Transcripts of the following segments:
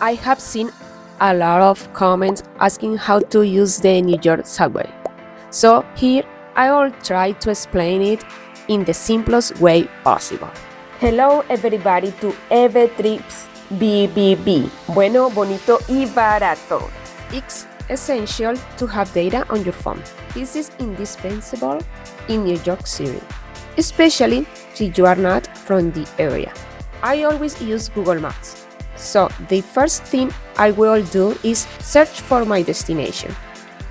I have seen a lot of comments asking how to use the New York Subway. So here I will try to explain it in the simplest way possible. Hello everybody to evetripsbbb. Bueno, bonito y barato. It's essential to have data on your phone. This is indispensable in New York City, especially if you are not from the area. I always use Google Maps. So the first thing I will do is search for my destination.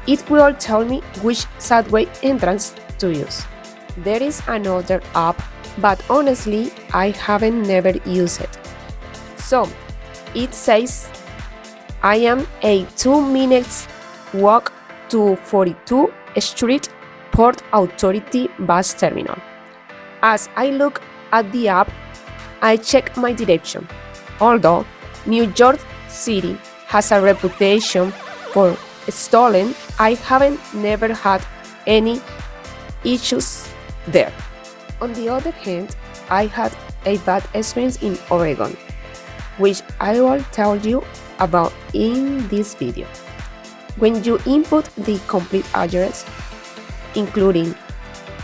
It will tell me which subway entrance to use. There is another app, but honestly, I haven't never used it. So it says I am a 2 minutes walk to 42 Street Port Authority bus terminal. As I look at the app, I check my direction. Although New York City has a reputation for stolen, I haven't never had any issues there. On the other hand, I had a bad experience in Oregon, which I will tell you about in this video. When you input the complete address, including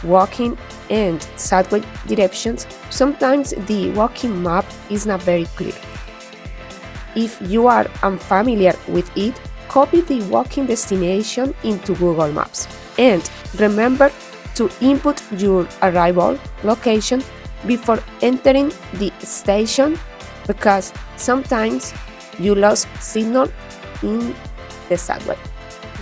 walking and subway directions, sometimes the walking map is not very clear. If you are unfamiliar with it, copy the walking destination into Google Maps and remember to input your arrival location before entering the station because sometimes you lost signal in the subway.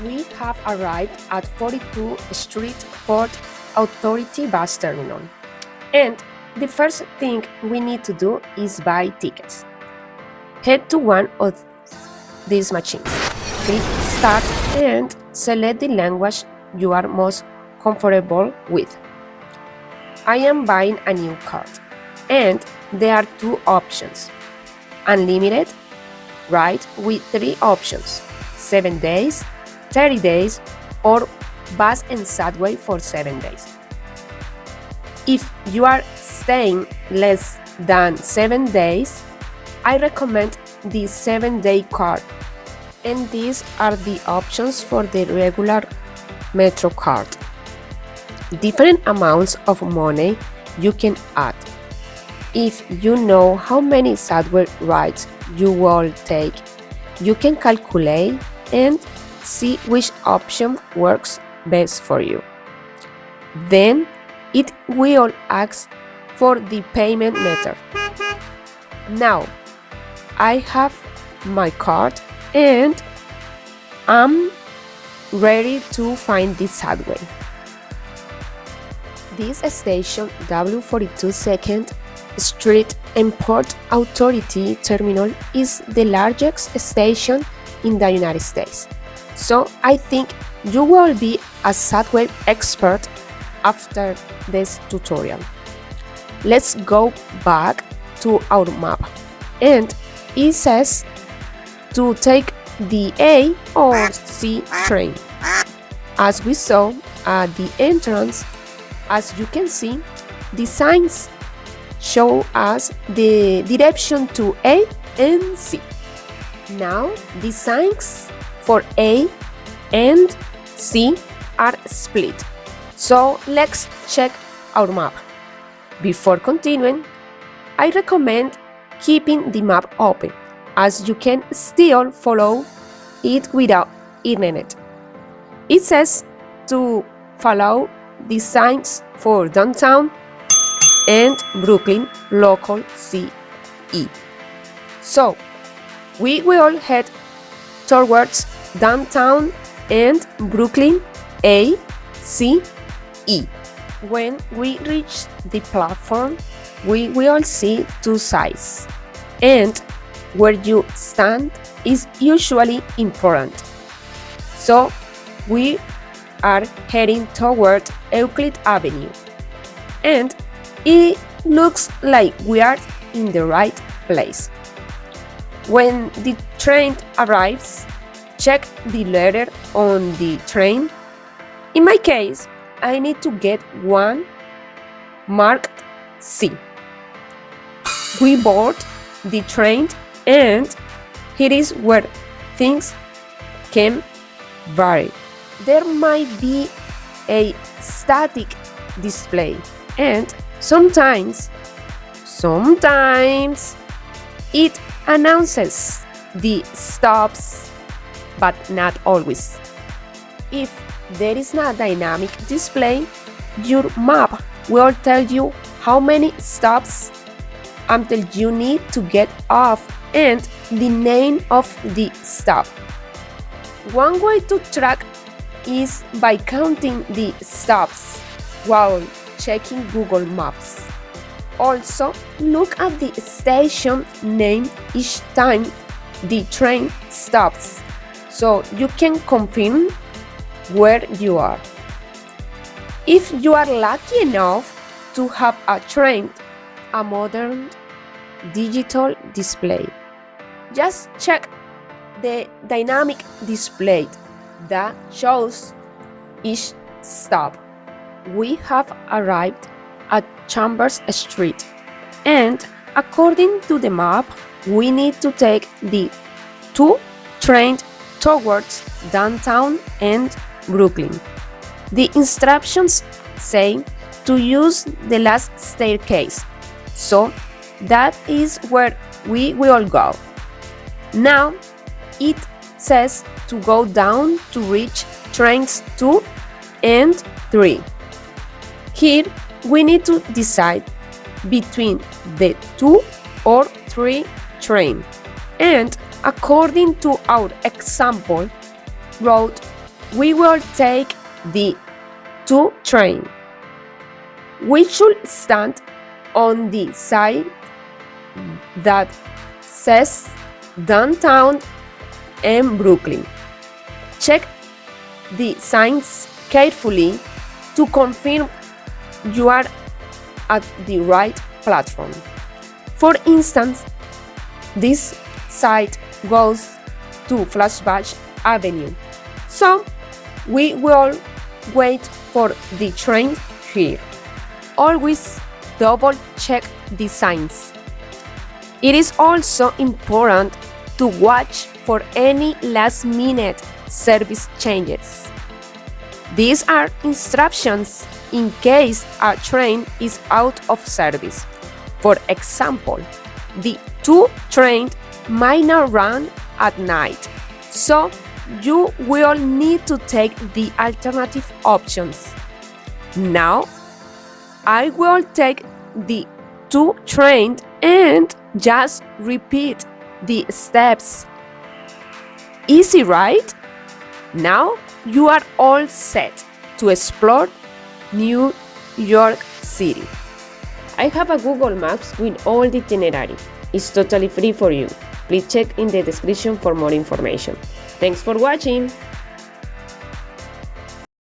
We have arrived at 42 Street Port Authority bus terminal, and the first thing we need to do is buy tickets. Head to one of these machines, click Start and select the language you are most comfortable with. I am buying a new card, and there are two options: Unlimited, right, with 3 options, 7 days, 30 days, or bus and subway for 7 days. If you are staying less than 7 days, I recommend the 7-day card, and these are the options for the regular MetroCard. Different amounts of money you can add. If you know how many subway rides you will take, you can calculate and see which option works best for you. Then it will ask for the payment method. Now, I have my card and I'm ready to find the subway. This station, W42 2nd Street and Port Authority Terminal, is the largest station in the United States. So I think you will be a subway expert after this tutorial. Let's go back to our map, and it says to take the A or C train. As we saw at the entrance, as you can see, the signs show us the direction to A and C. Now the signs for A and C are split. So let's check our map. Before continuing, I recommend keeping the map open, as you can still follow it without internet. It says to follow the signs for downtown and Brooklyn local CE. So we will head towards downtown and Brooklyn ACE. When we reach the platform, we will see 2 sides, and where you stand is usually important. So we are heading toward Euclid Avenue, and it looks like we are in the right place. When the train arrives, check the letter on the train. In my case, I need to get one marked C. We board the train and Here is where things can vary. There might be a static display, and sometimes it announces the stops, but not always. If there is not a dynamic display, your map will tell you how many stops until you need to get off and the name of the stop. One way to track is by counting the stops while checking Google Maps. Also, look at the station name each time the train stops so you can confirm where you are. If you are lucky enough to have a modern digital display, just check the dynamic display that shows each stop. We have arrived at Chambers Street, and according to the map, we need to take the 2 trains towards downtown and Brooklyn. The instructions say to use the last staircase, so that is where we will go. Now it says to go down to reach trains 2 and 3. Here we need to decide between the 2 or 3 train, and according to our example route, we will take the 2 train. We should stand on the side that says downtown and Brooklyn. Check the signs carefully to confirm you are at the right platform. For instance, this site goes to Flashback Avenue, so we will wait for the train here. Always double check the signs. It is also important to watch for any last-minute service changes. These are instructions in case a train is out of service. For example, the 2 train might not run at night, so you will need to take the alternative options. Now, I will take the 2 train and just repeat the steps. Easy, right? Now you are all set to explore New York City. I have a Google Maps with all the itinerary. It's totally free for you. Please check in the description for more information. Thanks for watching.